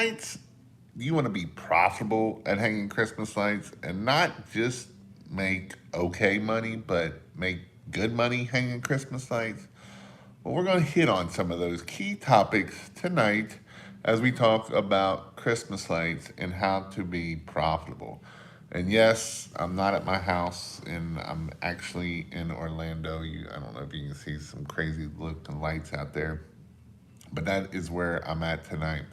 lights, you want to be profitable at hanging Christmas lights and not just make okay money, but make good money hanging Christmas lights. Well, we're going to hit on some of those key topics tonight as we talk about Christmas lights and how to be profitable. And yes, I'm not at my house, and I'm actually in Orlando. I don't know if you can see some crazy looking lights out there, but that is where I'm at tonight.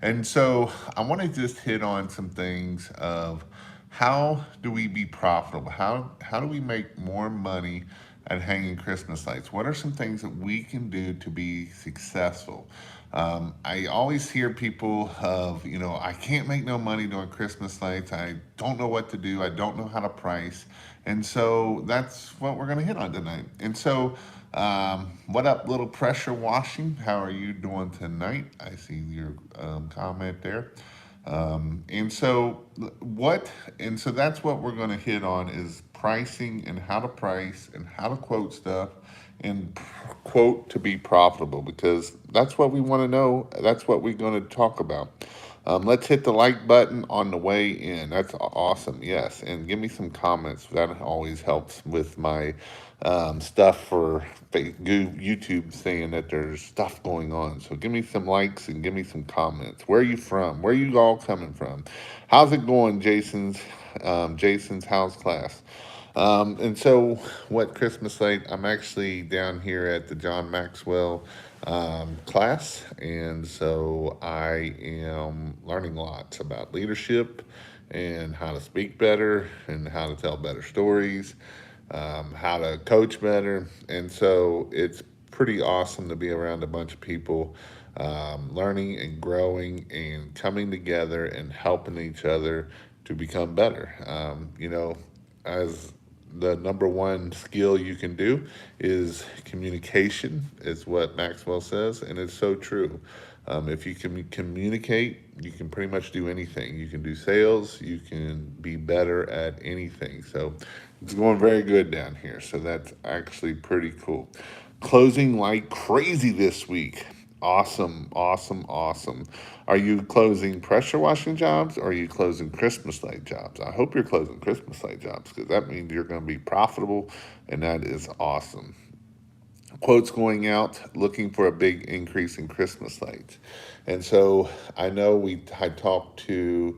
And so I want to just hit on some things of how do we be profitable? How do we make more money at hanging Christmas lights? What are some things that we can do to be successful? I always hear people of, I can't make no money doing Christmas lights. I don't know what to do. I don't know how to price. And so that's what we're going to hit on tonight. And so, what up, little pressure washing? How are you doing tonight? I see your comment there. And so that's what we're going to hit on is pricing and how to price and how to quote stuff and quote to be profitable because that's what we want to know. That's what we're going to talk about. Let's hit the like button on the way in. That's awesome. Yes. And give me some comments. That always helps with my stuff for YouTube saying that there's stuff going on. So give me some likes and give me some comments. Where are you from? Where are you all coming from? How's it going, Jason's house class? And so, what Christmas light? I'm actually down here at the John Maxwell class, and so I am learning lots about leadership and how to speak better and how to tell better stories, how to coach better. And so, it's pretty awesome to be around a bunch of people learning and growing and coming together and helping each other to become better. As the number one skill you can do is communication, is what Maxwell says, and it's so true. If you can communicate, you can pretty much do anything. You can do sales, you can be better at anything. So it's going very good down here. So that's actually pretty cool. Closing like crazy this week. Awesome, awesome, awesome. Are you closing pressure washing jobs or are you closing Christmas light jobs? I hope you're closing Christmas light jobs because that means you're going to be profitable and that is awesome. Quotes going out looking for a big increase in Christmas lights. And so I know I talked to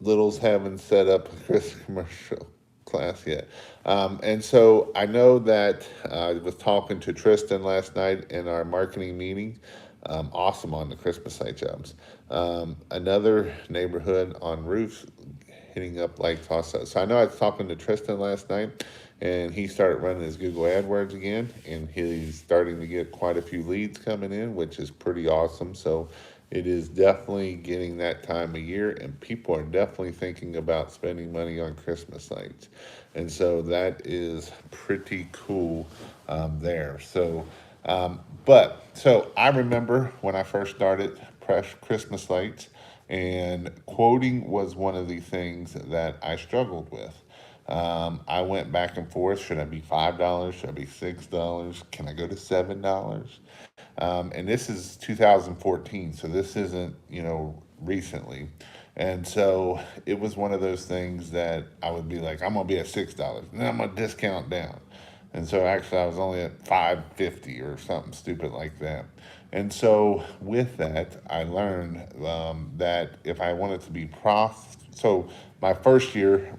Littles haven't set up a Chris commercial class yet. And so I know that I was talking to Tristan last night in our marketing meeting. Awesome on the Christmas light jobs. Another neighborhood on roofs hitting up lights also. So I know I was talking to Tristan last night and he started running his Google AdWords again and he's starting to get quite a few leads coming in, which is pretty awesome. So it is definitely getting that time of year, and people are definitely thinking about spending money on Christmas lights. And so that is pretty cool there. So I remember when I first started Press Christmas lights, and quoting was one of the things that I struggled with. I went back and forth. Should I be $5? Should I be $6? Can I go to $7? And this is 2014, so this isn't recently. And so it was one of those things that I would be like, I'm gonna be at $6, and then I'm gonna discount down. And so actually, I was only at 550 or something stupid like that. And so with that, I learned that if I wanted to be so my first year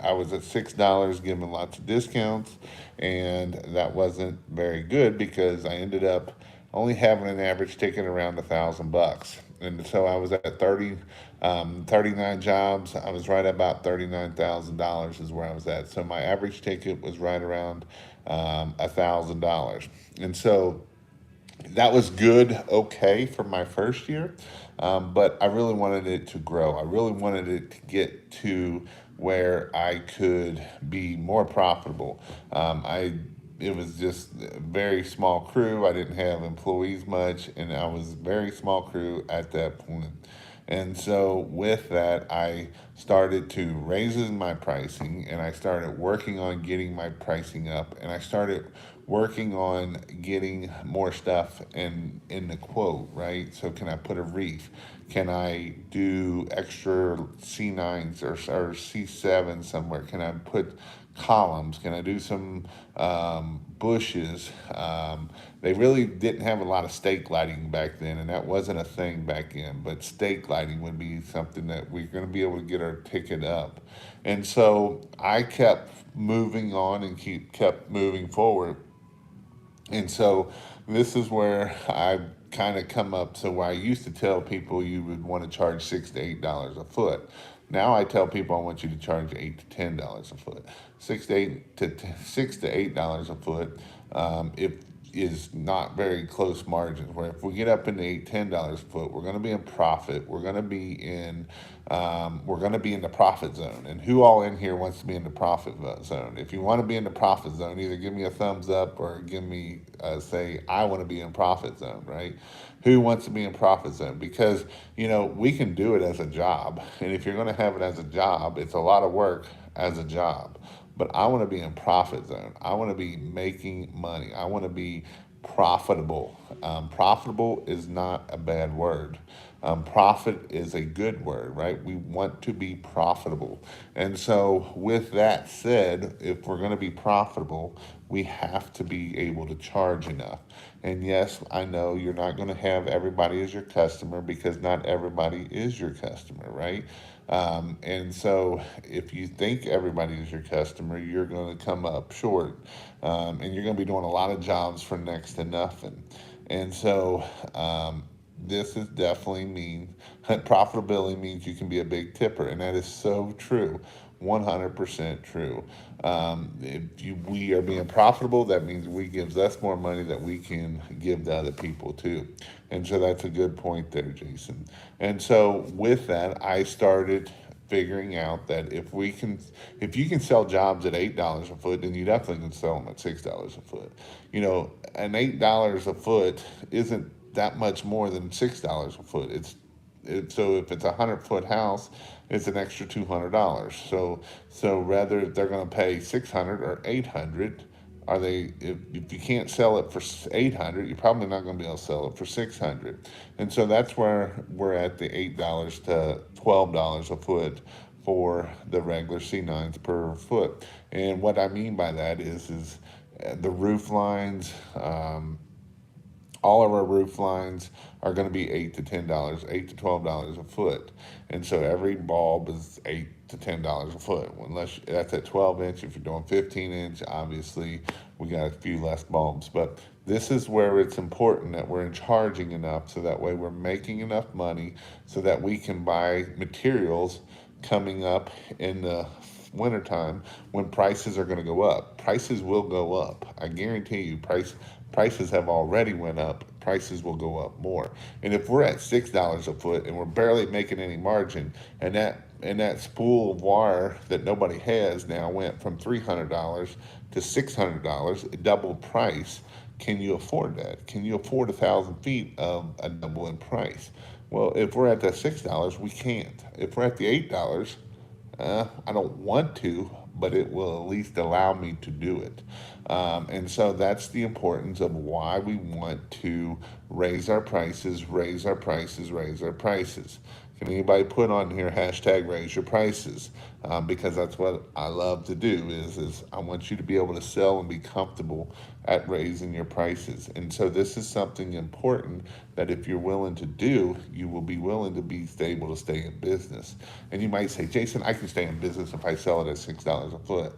I was at $6, giving lots of discounts, and that wasn't very good because I ended up only having an average ticket around $1,000. And so I was at 39 jobs. I was right about $39,000 is where I was at. So my average ticket was right around $1,000. And so that was good, okay, for my first year, but I really wanted it to grow. I really wanted it to get to where I could be more profitable. It was just a very small crew. I didn't have employees much, and I was a very small crew at that point. And so with that, I started to raise my pricing and I started working on getting my pricing up and I started working on getting more stuff in the quote, right? So can I put a wreath? Can I do extra C9s or C7 somewhere? Can I put columns? Can I do some bushes? They really didn't have a lot of stake lighting back then, and that wasn't a thing back then. But stake lighting would be something that we're going to be able to get our ticket up. And so I kept moving on and kept moving forward. And so this is where I kind of come up. So where I used to tell people you would want to charge $6 to $8 a foot. Now I tell people I want you to charge $8 to $10 a foot. $6 to $8 a foot. If is not very close margins. Where if we get up into $8, $10 a foot, we're going to be in profit. We're going to be in the profit zone. And who all in here wants to be in the profit zone? If you want to be in the profit zone, either give me a thumbs up or give me say I want to be in profit zone. Right? Who wants to be in profit zone? Because we can do it as a job, and if you're going to have it as a job, it's a lot of work as a job. But I want to be in profit zone. I want to be making money. I want to be profitable. Profitable is not a bad word. Profit is a good word, right? We want to be profitable. And so, with that said, if we're going to be profitable, we have to be able to charge enough. And yes, I know you're not going to have everybody as your customer because not everybody is your customer, right? And so, if you think everybody is your customer, you're going to come up short, and you're going to be doing a lot of jobs for next to nothing. And so, this is definitely mean profitability means you can be a big tipper, and that is so true. 100% true. We are being profitable, that means we gives us more money that we can give to other people too. And so that's a good point there, Jason. And so with that, I started figuring out that if you can sell jobs at $8 a foot, then you definitely can sell them at $6 a foot. And $8 a foot isn't that much more than $6 a foot. So if it's a 100-foot house, it's an extra $200. So rather they're going to pay 600 or 800. If you can't sell it for 800, you're probably not going to be able to sell it for 600. And so that's where we're at the $8 to $12 a foot for the regular C9s per foot. And what I mean by that is the roof lines. All of our roof lines are going to be $8 to $10, $8 to $12 a foot, and so every bulb is $8 to $10 a foot. Unless that's at 12 inch. If you're doing 15 inch, obviously we got a few less bulbs. But this is where it's important that we're charging enough, so that way we're making enough money, so that we can buy materials coming up in the wintertime when prices are going to go up. Prices will go up. I guarantee you, prices have already went up. Prices will go up more. And if we're at $6 a foot and we're barely making any margin, and that spool of wire that nobody has now went from $300 to $600, doubled price. Can you afford that? Can you afford 1,000 feet of a double in price? Well, if we're at that $6, we can't. If we're at the $8, I don't want to, but it will at least allow me to do it. And so that's the importance of why we want to raise our prices, raise our prices, raise our prices. Can anybody put on here hashtag raise your prices? Because that's what I love to do is I want you to be able to sell and be comfortable at raising your prices. And so this is something important that if you're willing to do, you will be willing to be able to stay in business. And you might say, Jason, I can stay in business if I sell it at $6 a foot.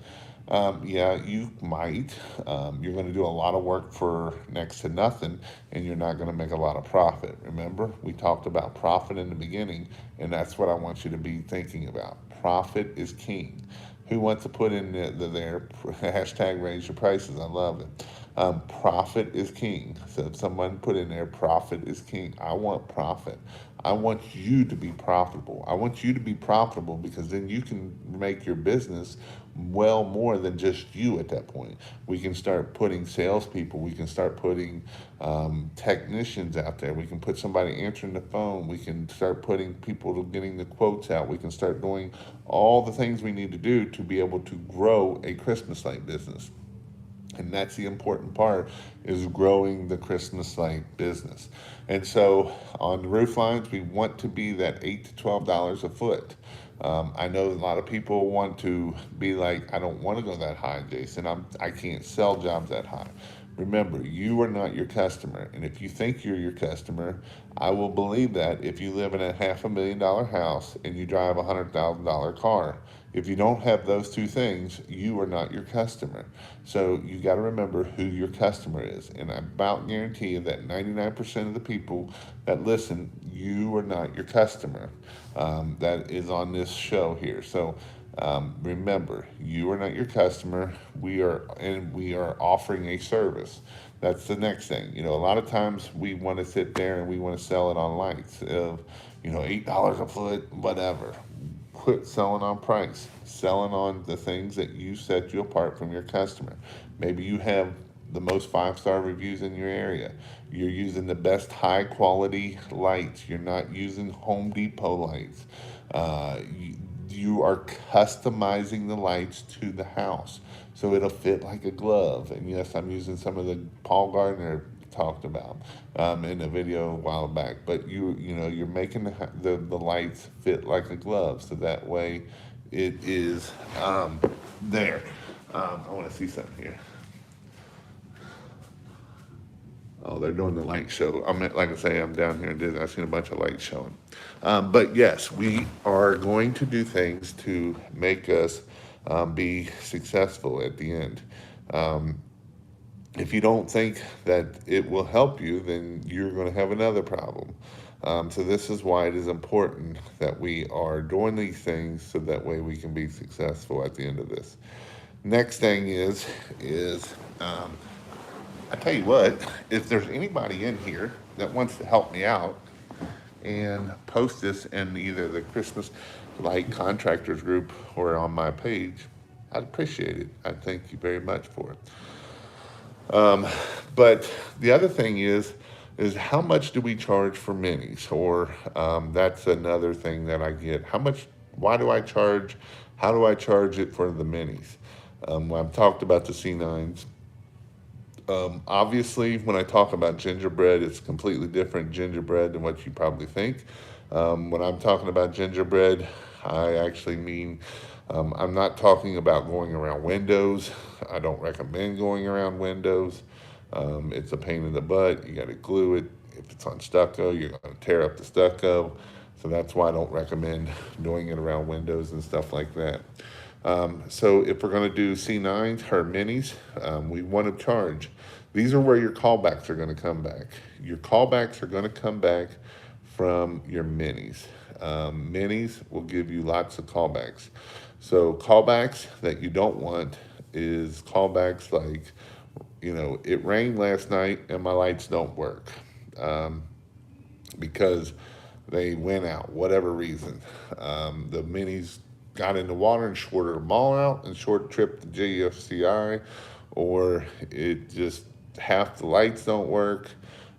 Yeah, you might. You're going to do a lot of work for next to nothing, and you're not going to make a lot of profit. Remember, we talked about profit in the beginning, and that's what I want you to be thinking about. Profit is king. Who wants to put in there hashtag raise your prices? I love it. Profit is king. So if someone put in there, profit is king. I want profit. I want you to be profitable. I want you to be profitable because then you can make your business well more than just you at that point. We can start putting salespeople. We can start putting technicians out there. We can put somebody answering the phone. We can start putting people to getting the quotes out. We can start doing all the things we need to do to be able to grow a Christmas light business. And that's the important part, is growing the Christmas light business. And so on the roof lines, we want to be that $8 to $12 a foot. I know a lot of people want to be like, I don't want to go that high, Jason. I can't sell jobs that high. Remember, you are not your customer. And if you think you're your customer, I will believe that if you live in a $500,000 house and you drive a $100,000 car. If you don't have those two things, you are not your customer. So you got to remember who your customer is. And I about guarantee you that 99% of the people that listen, you are not your customer, that is on this show here. So remember, you are not your customer. We are offering a service. That's the next thing. A lot of times we want to sit there and we want to sell it on lights of, $8 a foot, whatever. Quit selling on price. Selling on the things that you set you apart from your customer. Maybe you have the most 5-star reviews in your area. You're using the best high quality lights. You're not using Home Depot lights. You are customizing the lights to the house so it'll fit like a glove. And yes, I'm using some of the Paul Gardner talked about in a video a while back. But you're making the lights fit like a glove, so that way it is there. I want to see something here. Oh, they're doing the light show. Like I say, I'm down here in Disney. I've seen a bunch of lights showing. But yes, we are going to do things to make us be successful at the end. If you don't think that it will help you, then you're going to have another problem. So this is why it is important that we are doing these things so that way we can be successful at the end of this. Next thing is I tell you what, if there's anybody in here that wants to help me out and post this in either the Christmas Light Contractors group or on my page, I'd appreciate it. I thank you very much for it. But the other thing is how much do we charge for minis? Or that's another thing that I get. Why do I charge? How do I charge it for the minis? I've talked about the C9s. Obviously, when I talk about gingerbread, it's completely different gingerbread than what you probably think. When I'm talking about gingerbread, I actually mean I'm not talking about going around windows. I don't recommend going around windows. It's a pain in the butt. You got to glue it. If it's on stucco, you're going to tear up the stucco. So that's why I don't recommend doing it around windows and stuff like that. So if we're going to do C9s or minis, we want to charge. These are where your callbacks are going to come back. Your callbacks are going to come back from your minis. Minis will give you lots of callbacks. So callbacks that you don't want is callbacks like, it rained last night and my lights don't work because they went out, whatever reason. The minis got in the water and shorted them all out and short tripped the JFCI, or it just half the lights don't work.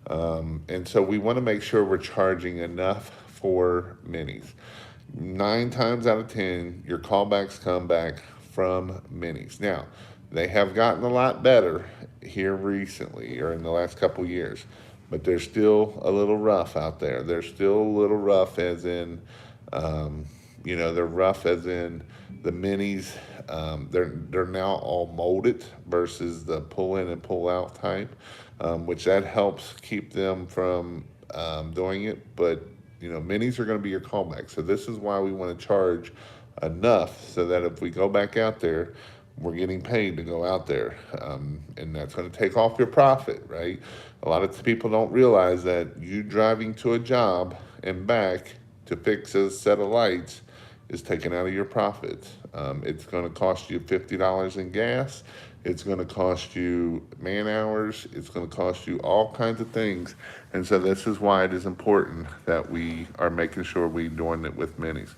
And so we want to make sure we're charging enough for minis. 9 times out of 10, your callbacks come back from minis. Now, they have gotten a lot better here recently or in the last couple years, but they're still a little rough out there. They're still a little rough as in, they're rough as in the minis. They're now all molded versus the pull in and pull out type, which that helps keep them from doing it. But minis are going to be your callback. So this is why we want to charge enough so that if we go back out there, we're getting paid to go out there. And that's going to take off your profit, right? A lot of people don't realize that you driving to a job and back to fix a set of lights is taken out of your profits. It's going to cost you $50 in gas. It's going to cost you man hours. It's going to cost you all kinds of things. And so this is why it is important that we are making sure we're doing it with minis.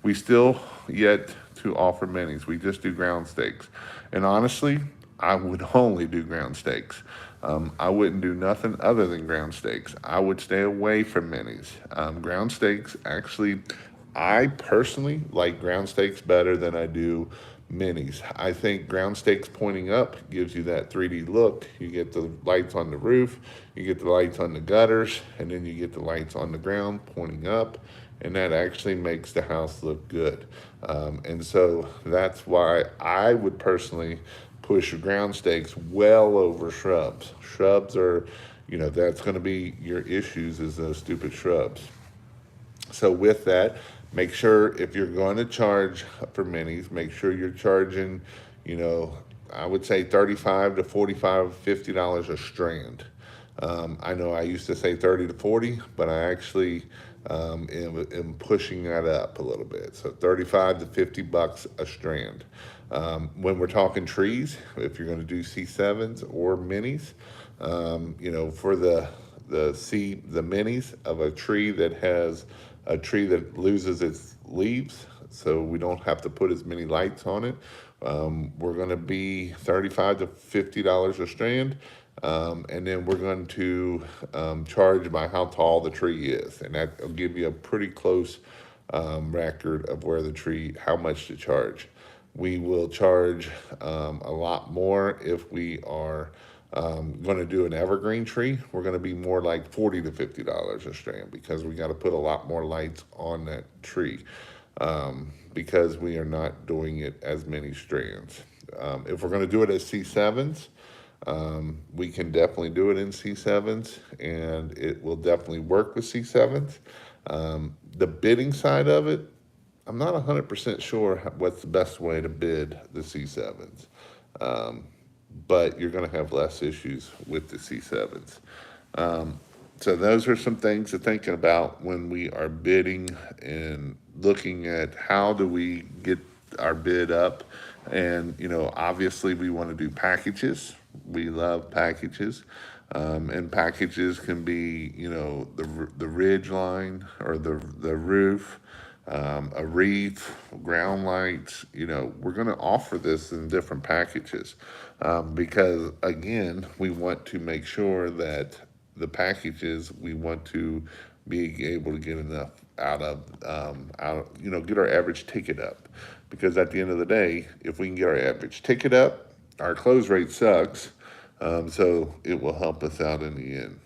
We still yet to offer minis. We just do ground stakes. And honestly, I would only do ground stakes. I wouldn't do nothing other than ground stakes. I would stay away from minis. Ground stakes, actually, I personally like ground stakes better than I do minis. I think ground stakes pointing up gives you that 3D look. You get the lights on the roof, you get the lights on the gutters, and then you get the lights on the ground pointing up, and that actually makes the house look good. And so that's why I would personally push ground stakes well over shrubs. Shrubs are, that's going to be your issues is those stupid shrubs. So with that, make sure if you're going to charge for minis, make sure you're charging, you know, I would say 35 to 45, $50 a strand. I know I used to say 30 to 40, but I actually am pushing that up a little bit. So 35 to 50 bucks a strand. When we're talking trees, if you're going to do C7s or minis, for the minis of a tree that loses its leaves, so we don't have to put as many lights on it. We're going to be $35 to $50 a strand, and then we're going to charge by how tall the tree is, and that will give you a pretty close record of where the tree, how much to charge. We will charge a lot more if we are going to do an evergreen tree. We're going to be more like $40 to $50 a strand because we got to put a lot more lights on that tree because we are not doing it as many strands. If we're going to do it as C7s, we can definitely do it in C7s, and it will definitely work with C7s. The bidding side of it, I'm not 100% sure what's the best way to bid the C7s, but you're going to have less issues with the C7s. So those are some things to thinking about when we are bidding and looking at how do we get our bid up. And, obviously we want to do packages. We love packages. And packages can be, the ridge line or the roof, a wreath, ground lights. We're going to offer this in different packages because, again, we want to make sure that the packages we want to be able to get enough get our average ticket up. Because at the end of the day, if we can get our average ticket up, our close rate sucks, so it will help us out in the end.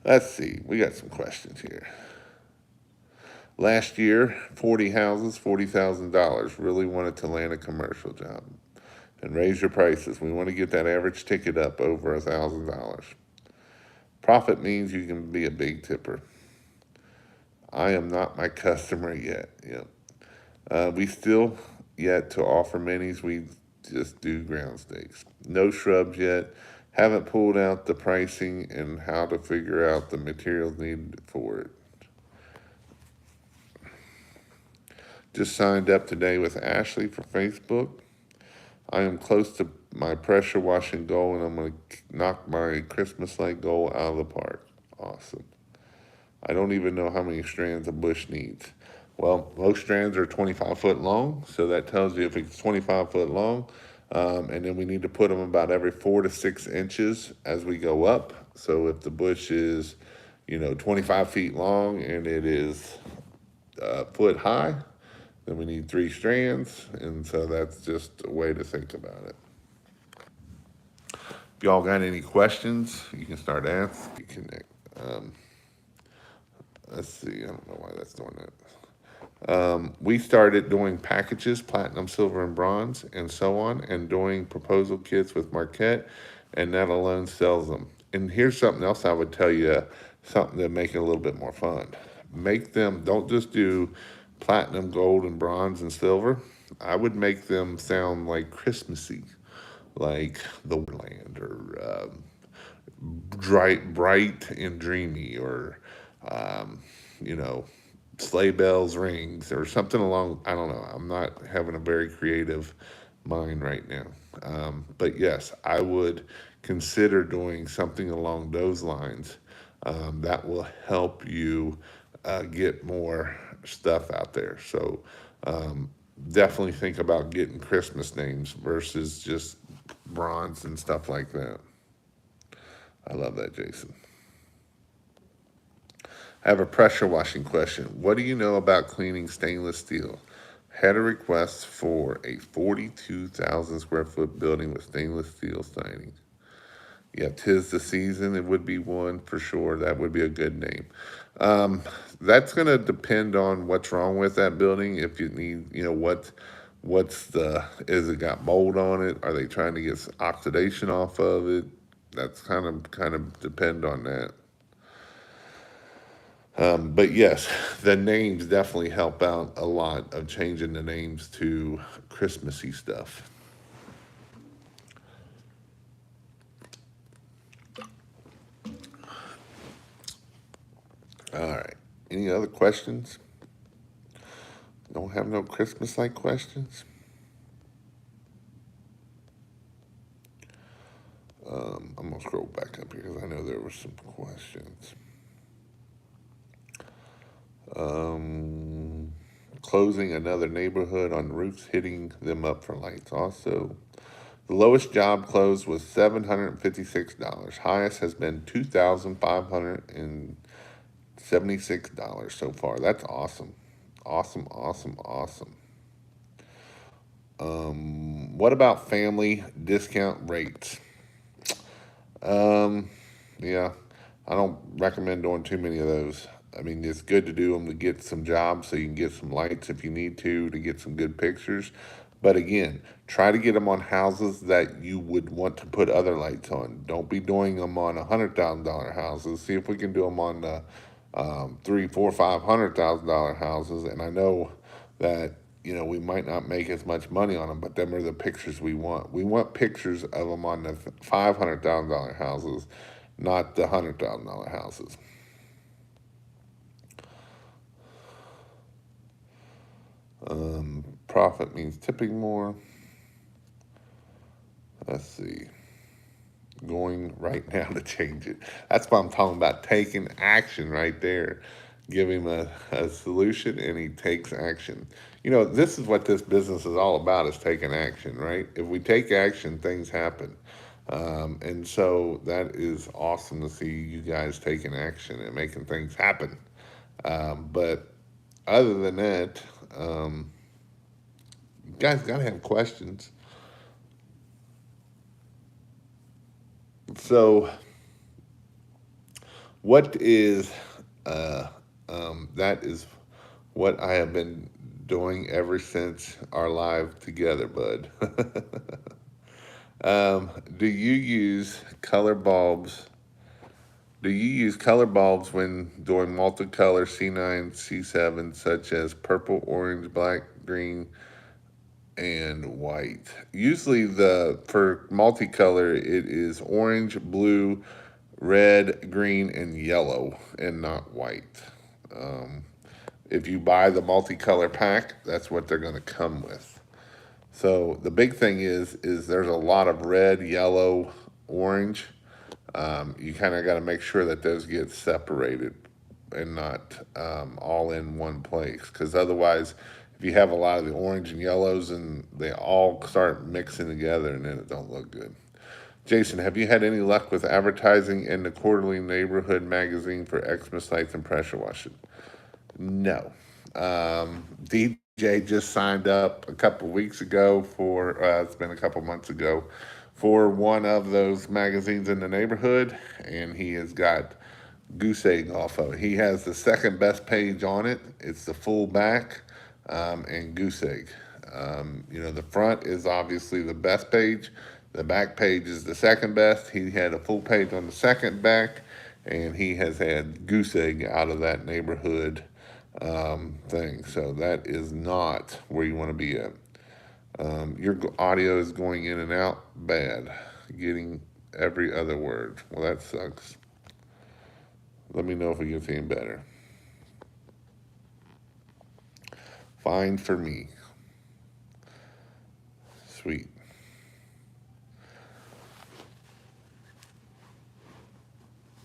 Let's see, we got some questions here. Last year, 40 houses, $40,000. Really wanted to land a commercial job and raise your prices. We want to get that average ticket up over $1,000. Profit means you can be a big tipper. I am not my customer yet. Yep. We still yet to offer minis. We just do ground stakes. No shrubs yet. Haven't pulled out the pricing and how to figure out the materials needed for it. Just signed up today with Ashley for Facebook. I am close to my pressure washing goal, and I'm going to knock my Christmas light goal out of the park. Awesome. I don't even know how many strands a bush needs. Well, most strands are 25 foot long, so that tells you if it's 25 foot long, and then we need to put them about every 4 to 6 inches as we go up. So if the bush is, 25 feet long and it is a foot high, then we need 3 strands, and so that's just a way to think about it. If y'all got any questions, you can start asking. Let's see, I don't know why that's doing that. We started doing packages, platinum, silver, and bronze, and so on, and doing proposal kits with Marquette, and that alone sells them. And here's something else I would tell you, something to make it a little bit more fun. Make them, don't just do platinum, gold, and bronze and silver. I would make them sound like Christmassy, like the Wonderland, or bright and dreamy, or sleigh bells rings, or something along. I don't know. I'm not having a very creative mind right now, but yes, I would consider doing something along those lines. That will help you get more stuff out there. So definitely think about getting Christmas names versus just bronze and stuff like that. I love that, Jason. I have a pressure washing question. What do you know about cleaning stainless steel? had a request for a 42,000 square foot building with stainless steel siding. Yeah, 'tis the season. It would be one for sure. That would be a good name. Um, that's going to depend on what's wrong with that building. If you need, what's the, is it got mold on it? Are they trying to get oxidation off of it? That's kind of depend on that. But yes, the names definitely help out a lot of changing the names to Christmassy stuff. All right. Any other questions? Don't have no Christmas like questions? I'm gonna scroll back up here because I know there were some questions. Um, Closing another neighborhood on roofs, hitting them up for lights. Also, the lowest job close was $756. Highest has been $2,576 so far. That's awesome. Awesome, awesome, awesome. What about family discount rates? Um, yeah, I don't recommend doing too many of those. I mean, it's good to do them to get some jobs so you can get some lights if you need to get some good pictures. But again, try to get them on houses that you would want to put other lights on. Don't be doing them on $100,000 houses. See if we can do them on three, four, $500,000 houses. And I know that we might not make as much money on them, but them are the pictures we want. We want pictures of them on the $500,000 houses, not the $100,000 houses. Profit means tipping more. Let's see. Going right now to change it. That's what I'm talking about. Taking action right there. Give him a solution and he takes action. This is what this business is all about, is taking action, right? If we take action, things happen. And so that is awesome to see you guys taking action and making things happen. But other than that, you guys got to have questions. So, what is that is what I have been doing ever since our live together, bud. Do you use color bulbs? Do you use color bulbs when doing multicolor C9, C7, such as purple, orange, black, green, and white? Usually, the for multicolor, it is orange, blue, red, green, and yellow, and not white. Um, if you buy the multicolor pack, that's what they're going to come with. So the big thing is there's a lot of red, yellow, orange. You kind of got to make sure that those get separated and not all in one place, because otherwise, if you have a lot of the orange and yellows and they all start mixing together, and then it don't look good. Jason, have you had any luck with advertising in the quarterly neighborhood magazine for Xmas lights and pressure washing? No. DJ just signed up a couple weeks ago for, it's been a couple months ago, for one of those magazines in the neighborhood, and he has got goose egg off of it. He has the second best page on it. It's the full back and goose egg. The front is obviously the best page. The back page is the second best. He had a full page on the second back, and he has had goose egg out of that neighborhood thing. So that is not where you want to be at. Your audio is going in and out bad, getting every other word. Well, that sucks. Let me know if it gets any better. Fine for me. Sweet.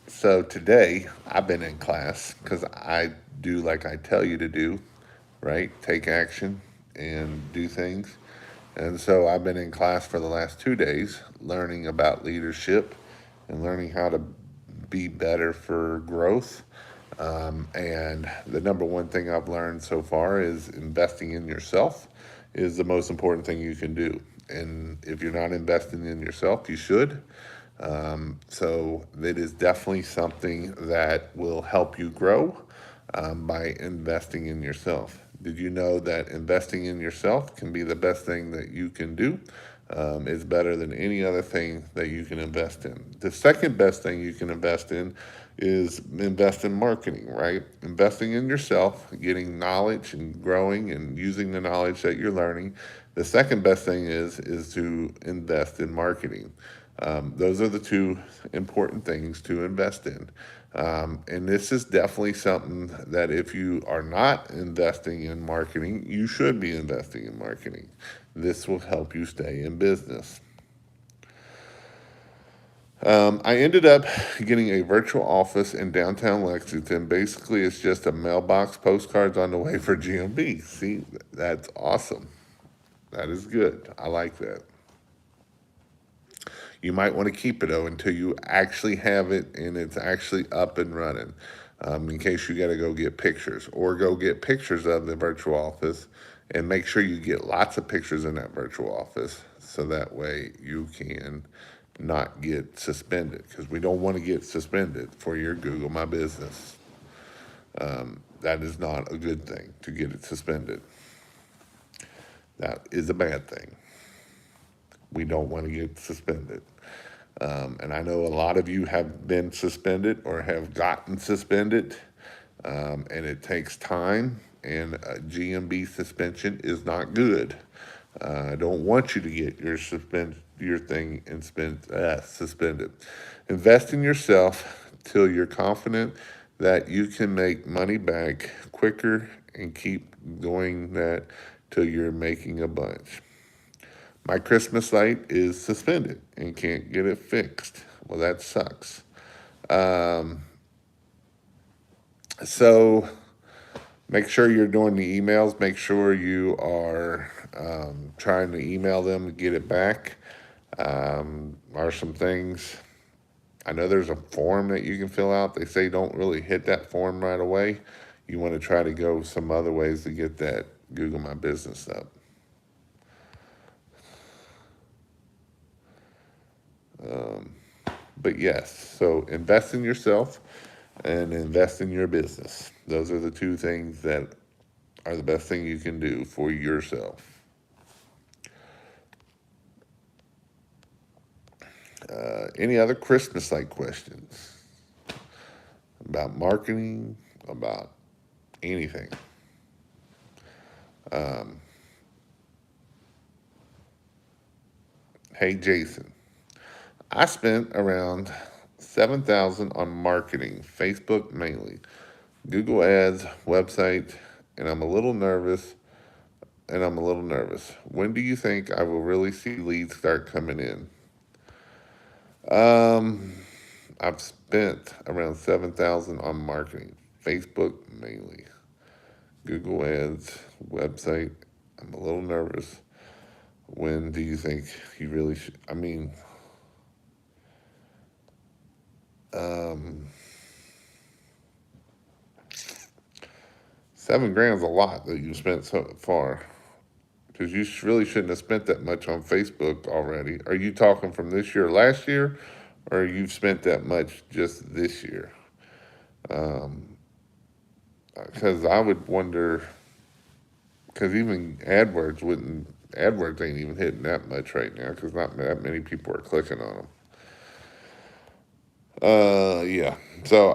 So today I've been in class because I do like I tell you to do, right? Take action and do things. And so I've been in class for the last 2 days learning about leadership and learning how to be better for growth. And the number one thing I've learned so far is investing in yourself is the most important thing you can do. And if you're not investing in yourself, you should. So it is definitely something that will help you grow by investing in yourself. Did you know that investing in yourself can be the best thing that you can do? It's better than any other thing that you can invest in. The second best thing you can invest in is invest in marketing, right? Investing in yourself, getting knowledge and growing and using the knowledge that you're learning. The second best thing is to invest in marketing. Those are the two important things to invest in. And this is definitely something that if you are not investing in marketing, you should be investing in marketing. This will help you stay in business. I ended up getting a virtual office in downtown Lexington. Basically, it's just a mailbox, postcards on the way for GMB. See, that's awesome. That is good. I like that. You might want to keep it though until you actually have it and it's actually up and running. In case you got to go get pictures or go get pictures of the virtual office and make sure you get lots of pictures in that virtual office so that way you can not get suspended because we don't want to get suspended for your Google My Business. That is not a good thing to get it suspended. That is a bad thing. We don't want to get suspended. And I know a lot of you have been suspended or have gotten suspended, and it takes time, and a GMB suspension is not good. I don't want you to get your thing and suspended. Invest in yourself till you're confident that you can make money back quicker and keep doing that till you're making a bunch. My Christmas light is suspended and can't get it fixed. Well, that sucks. Um, so make sure you're doing the emails. Make sure you are trying to email them to get it back. Are some things. I know there's a form that you can fill out. They say don't really hit that form right away. You want to try to go some other ways to get that Google My Business up. But yes, so invest in yourself and invest in your business. Those are the two things that are the best thing you can do for yourself. Any other Christmas like questions about marketing, about anything? Hey, Jason, I spent around 7,000 on marketing, Facebook mainly, Google Ads, website, and I'm a little nervous. When do you think I will really see leads start coming in? Um, I've spent around 7,000 on marketing, Facebook mainly, Google Ads, website. I'm a little nervous. When do you think you really should? I mean, um, 7 grand's a lot that you spent so far. Because you really shouldn't have spent that much on Facebook already. Are you talking from this year, last year, or you've spent that much just this year? Because I would wonder, because even AdWords ain't even hitting that much right now because not that many people are clicking on them. Yeah. So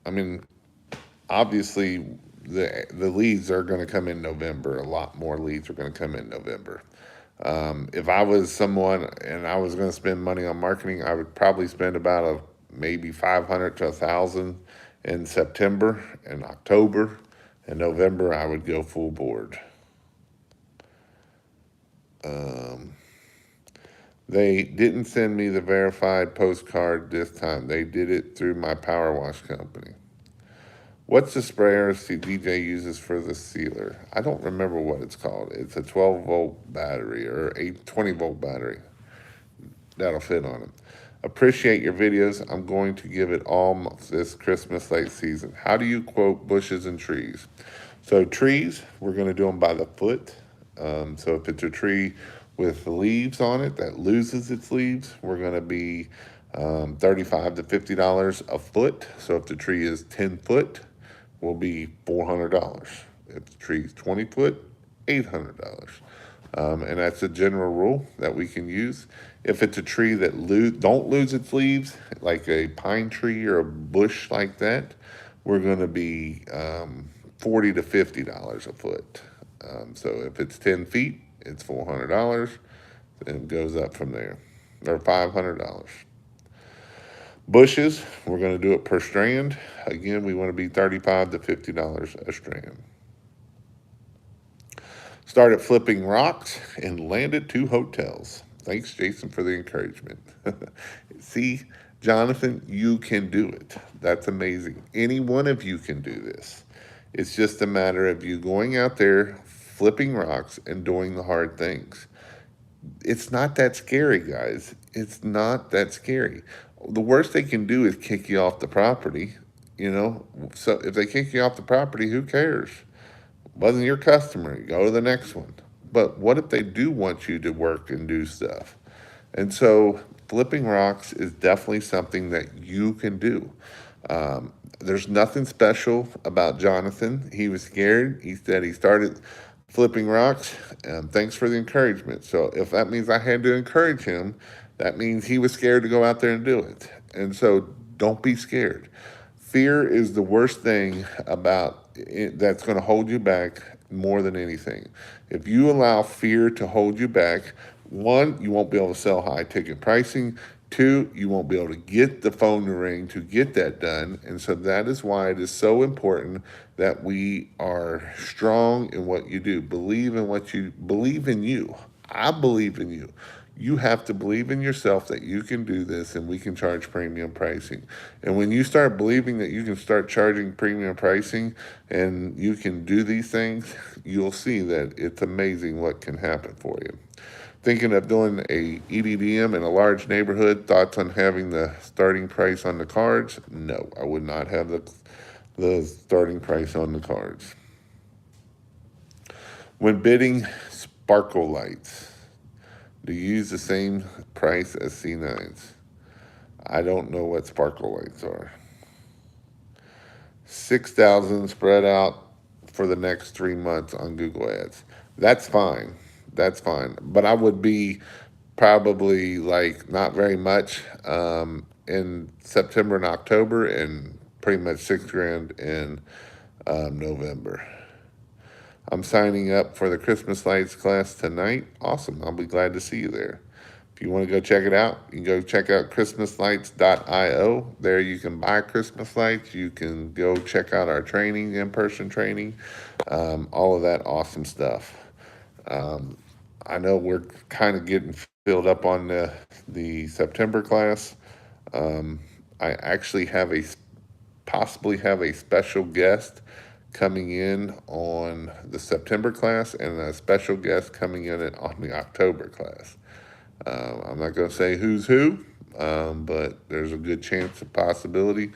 I mean, obviously the leads are going to come in November. A lot more leads are going to come in November. If I was someone and I was going to spend money on marketing, I would probably spend about maybe 500 to 1,000 in September and October. In November, I would go full board. Um, they didn't send me the verified postcard this time. They did it through my power wash company. What's the sprayer DJ uses for the sealer? I don't remember what it's called. It's a 12-volt battery or a 20-volt battery. That'll fit on it. Appreciate your videos. I'm going to give it all this Christmas light season. How do you quote bushes and trees? So trees, we're going to do them by the foot. So if it's a tree with leaves on it that loses its leaves, we're going to be $35 to $50 a foot. So if the tree is 10 foot, will be $400. If the tree is 20 foot, $800. And that's a general rule that we can use. If it's a tree that don't lose its leaves, like a pine tree or a bush like that, we're going to be $40 to $50 a foot. So if it's 10 feet, it's $400, and it goes up from there, or $500. Bushes, we're going to do it per strand. Again, we want to be $35 to $50 a strand. Started flipping rocks and landed 2 hotels. Thanks, Jason, for the encouragement. See, Jonathan, you can do it. That's amazing. Any one of you can do this. It's just a matter of you going out there, flipping rocks, and doing the hard things. It's not that scary, guys. It's not that scary. The worst they can do is kick you off the property, you know? So if they kick you off the property, who cares? Wasn't your customer, you go to the next one. But what if they do want you to work and do stuff? And so flipping rocks is definitely something that you can do. There's nothing special about Jonathan. He was scared. He said he started flipping rocks. Thanks for the encouragement. So if that means I had to encourage him, that means he was scared to go out there and do it. And so don't be scared. Fear is the worst thing about it that's going to hold you back more than anything. If you allow fear to hold you back, one, you won't be able to sell high ticket pricing. Two, you won't be able to get the phone to ring to get that done. And so that is why it is so important that we are strong in what you do. Believe in what you believe in you. I believe in you. You have to believe in yourself that you can do this and we can charge premium pricing. And when you start believing that you can start charging premium pricing and you can do these things, you'll see that it's amazing what can happen for you. Thinking of doing a EDDM in a large neighborhood, thoughts on having the starting price on the cards? No, I would not have the starting price on the cards. When bidding sparkle lights, do you use the same price as C9s? I don't know what sparkle lights are. 6,000 spread out for the next 3 months on Google Ads. That's fine. That's fine. But I would be probably like not very much in September and October, and pretty much 6 grand in November. I'm signing up for the Christmas lights class tonight. Awesome. I'll be glad to see you there. If you want to go check it out, you can go check out christmaslights.io. There you can buy Christmas lights. You can go check out our training, in-person training, all of that awesome stuff. I know we're kind of getting filled up on the September class. I actually possibly have a special guest coming in on the September class and a special guest coming in on the October class. I'm not going to say who's who, but there's a good chance of possibility.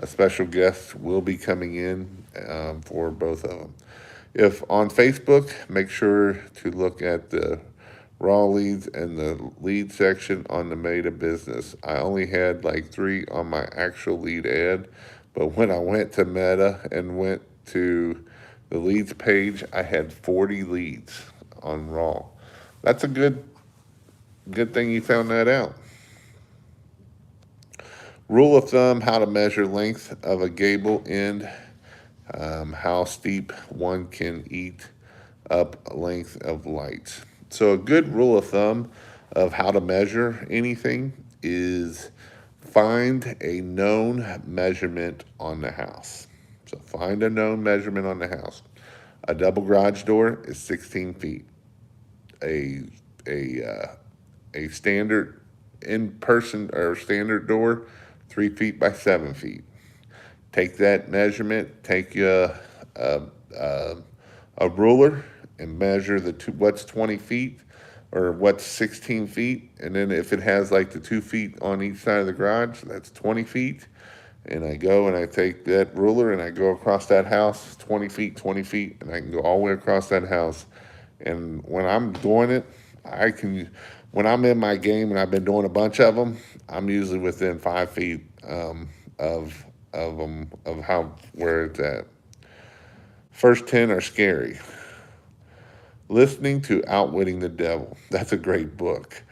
A special guest will be coming in for both of them. If on Facebook, make sure to look at the raw leads and the lead section on the Made a Business. I only had like 3 on my actual lead ad, but when I went to Meta and went to the leads page, I had 40 leads on raw. That's a good thing you found that out. Rule of thumb, how to measure length of a gable end, how steep one can eat up length of lights. So a good rule of thumb of how to measure anything is find a known measurement on the house. So find a known measurement on the house. A double garage door is 16 feet. A a standard in-person or standard door, 3 feet by 7 feet. Take that measurement, take a ruler and measure what's 20 feet or what's 16 feet. And then if it has like the 2 feet on each side of the garage, that's 20 feet. And I go and I take that ruler and I go across that house 20 feet, 20 feet, and I can go all the way across that house. And when I'm doing it, I can, when I'm in my game and I've been doing a bunch of them, I'm usually within 5 feet of them, of how, where it's at. First 10 are scary. Listening to Outwitting the Devil. That's a great book.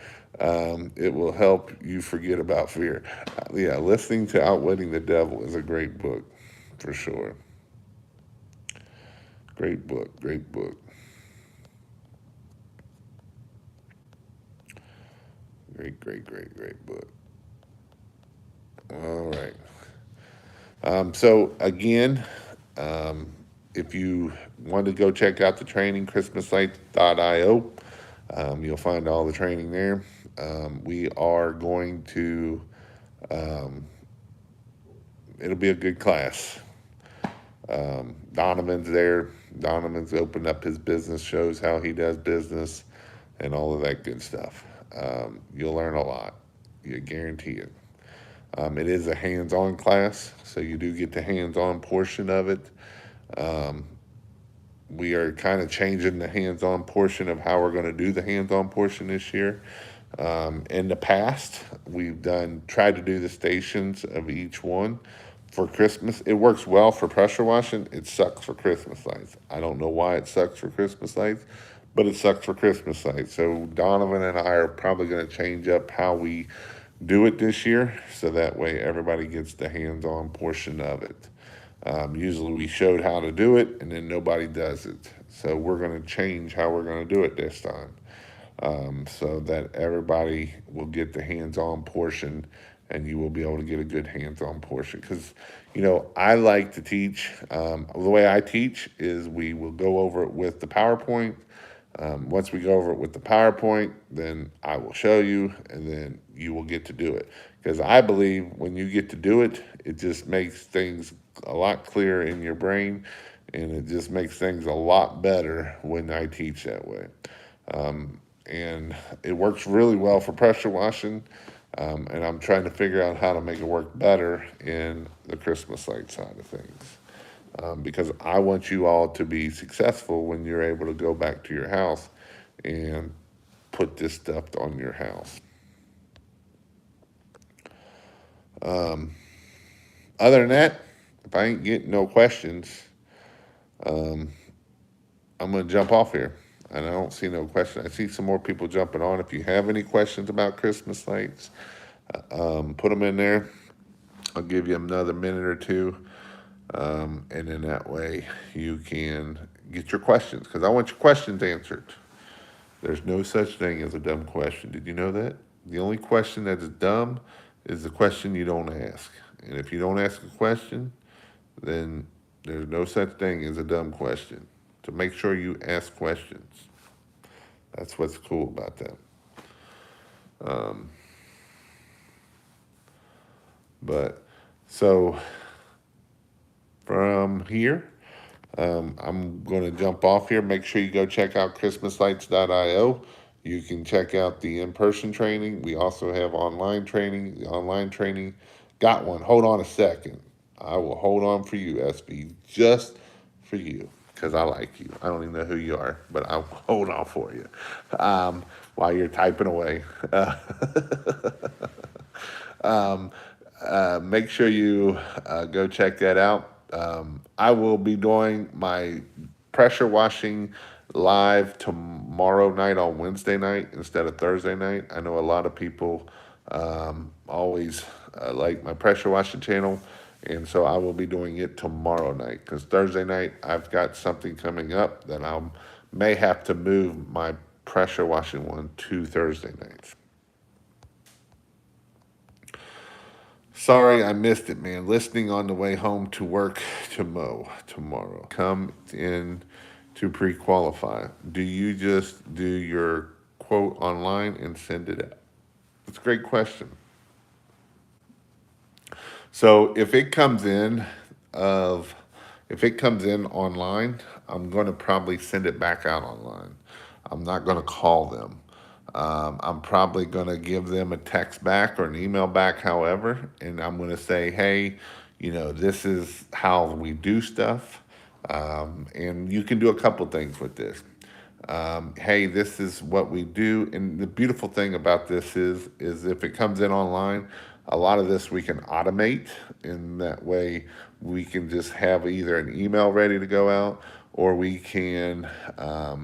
It will help you forget about fear. Yeah, Listening to Outwitting the Devil is a great book, for sure. Great book, great book. Great book. All right. So, again, um, if you want to go check out the training, christmaslights.io, you'll find all the training there. We are going to, um, it'll be a good class. Donovan's there. Donovan's opened up his business, shows how he does business, and all of that good stuff. You'll learn a lot. You guarantee it. It is a hands-on class, so you do get the hands-on portion of it. Um, we are kind of changing the hands-on portion of how we're going to do the hands-on portion this year. In the past, we've tried to do the stations of each one for Christmas. It works well for pressure washing. It sucks for Christmas lights. I don't know why it sucks for Christmas lights, but it sucks for Christmas lights. So Donovan and I are probably going to change up how we do it this year, so that way everybody gets the hands-on portion of it. Usually we showed how to do it, and then nobody does it. So we're going to change how we're going to do it this time, so that everybody will get the hands-on portion, and you will be able to get a good hands-on portion. Because, I like to teach. The way I teach is we will go over it with the PowerPoint. Once we go over it with the PowerPoint, then I will show you, and then you will get to do it. Because I believe when you get to do it, it just makes things a lot clearer in your brain, and it just makes things a lot better when I teach that way. And it works really well for pressure washing, and I'm trying to figure out how to make it work better in the Christmas light side of things. Because I want you all to be successful when you're able to go back to your house and put this stuff on your house. Other than that, if I ain't getting no questions, um, I'm going to jump off here. And I don't see no question. I see some more people jumping on. If you have any questions about Christmas lights, put them in there. I'll give you another minute or two. And then that way you can get your questions, because I want your questions answered. There's no such thing as a dumb question. Did you know that? The only question that is dumb is the question you don't ask. And if you don't ask a question, then there's no such thing as a dumb question. So make sure you ask questions. That's what's cool about that. Um, but so from here, I'm going to jump off here. Make sure you go check out christmaslights.io. You can check out the in-person training. We also have online training. The online training, got one. Hold on a second. I will hold on for you, SB, just for you, because I like you. I don't even know who you are, but I'll hold on for you while you're typing away. Um, Make sure you go check that out. I will be doing my pressure washing live tomorrow night on Wednesday night instead of Thursday night. I know a lot of people always like my pressure washing channel, and so I will be doing it tomorrow night, because Thursday night I've got something coming up that I may have to move my pressure washing one to Thursday nights. Sorry, I missed it, man. Listening on the way home to work to mow tomorrow. Come in to pre-qualify. Do you just do your quote online and send it out? That's a great question. So of if it comes in online, I'm going to probably send it back out online. I'm not going to call them. I'm probably going to give them a text back or an email back, however, and I'm going to say, hey, this is how we do stuff. And you can do a couple things with this. Hey, this is what we do. And the beautiful thing about this is if it comes in online, a lot of this we can automate. In that way, we can just have either an email ready to go out, or we can have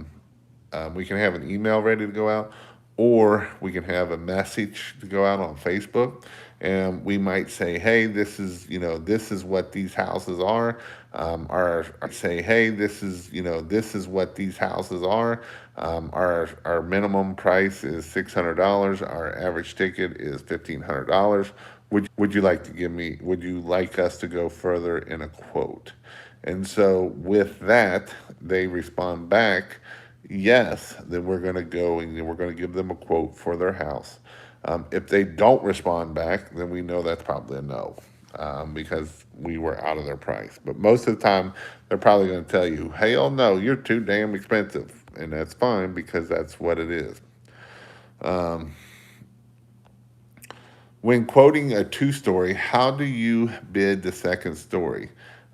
an email ready to go out, or we can have a message to go out on Facebook, and we might say, "Hey, this is what these houses are." Or say, "Hey, this is what these houses are. Our minimum price is $600. Our average ticket is $1,500. Would you like to give me? Would you like us to go further in a quote?" And so with that, they respond back, yes, then we're going to go and we're going to give them a quote for their house. If they don't respond back, then we know that's probably a no, because we were out of their price. But most of the time, they're probably going to tell you, hell no, you're too damn expensive. And that's fine because that's what it is. Um, when quoting a two-story, how do you bid the second story?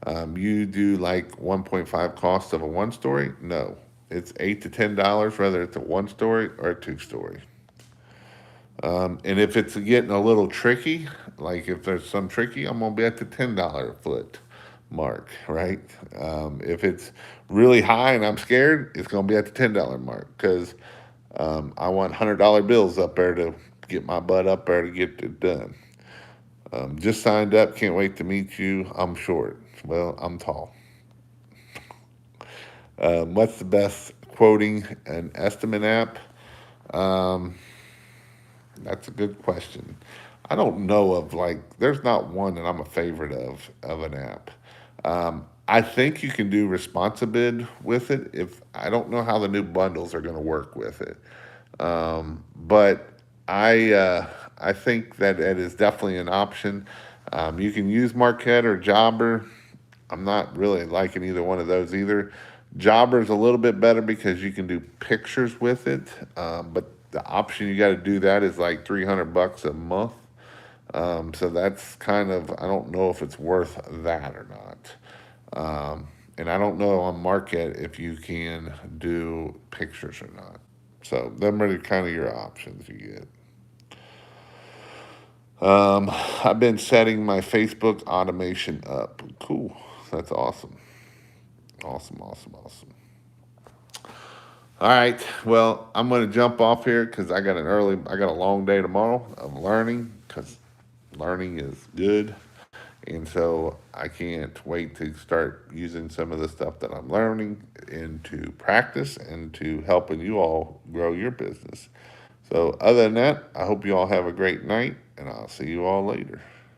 You do like 1.5 cost of a one-story? No, it's $8 to $10, whether it's a one-story or a two-story. And if it's getting a little tricky, like if there's some tricky, I'm gonna be at the $10 a foot mark, right? If it's really high and I'm scared, it's gonna be at the $10 mark because I want $100 bills up there to get my butt up there to get it done. Just signed up, can't wait to meet you. I'm short. Well, I'm tall. What's the best quoting and estimate app? Um, that's a good question. I don't know of there's not one that I'm a favorite of an app. I think you can do Responsibid with it. If I don't know how the new bundles are going to work with it, but I think that it is definitely an option. You can use Marquette or Jobber. I'm not really liking either one of those either. Jobber is a little bit better because you can do pictures with it, but the option you got to do that is like $300 a month. So that's kind of, I don't know if it's worth that or not. And I don't know on Market if you can do pictures or not. So them are kind of your options you get. I've been setting my Facebook automation up. Cool. That's awesome. Awesome, awesome, awesome. All right. Well, I'm going to jump off here because I got a long day tomorrow of learning because learning is good. And so I can't wait to start using some of the stuff that I'm learning into practice and to helping you all grow your business. So, other than that, I hope you all have a great night and I'll see you all later.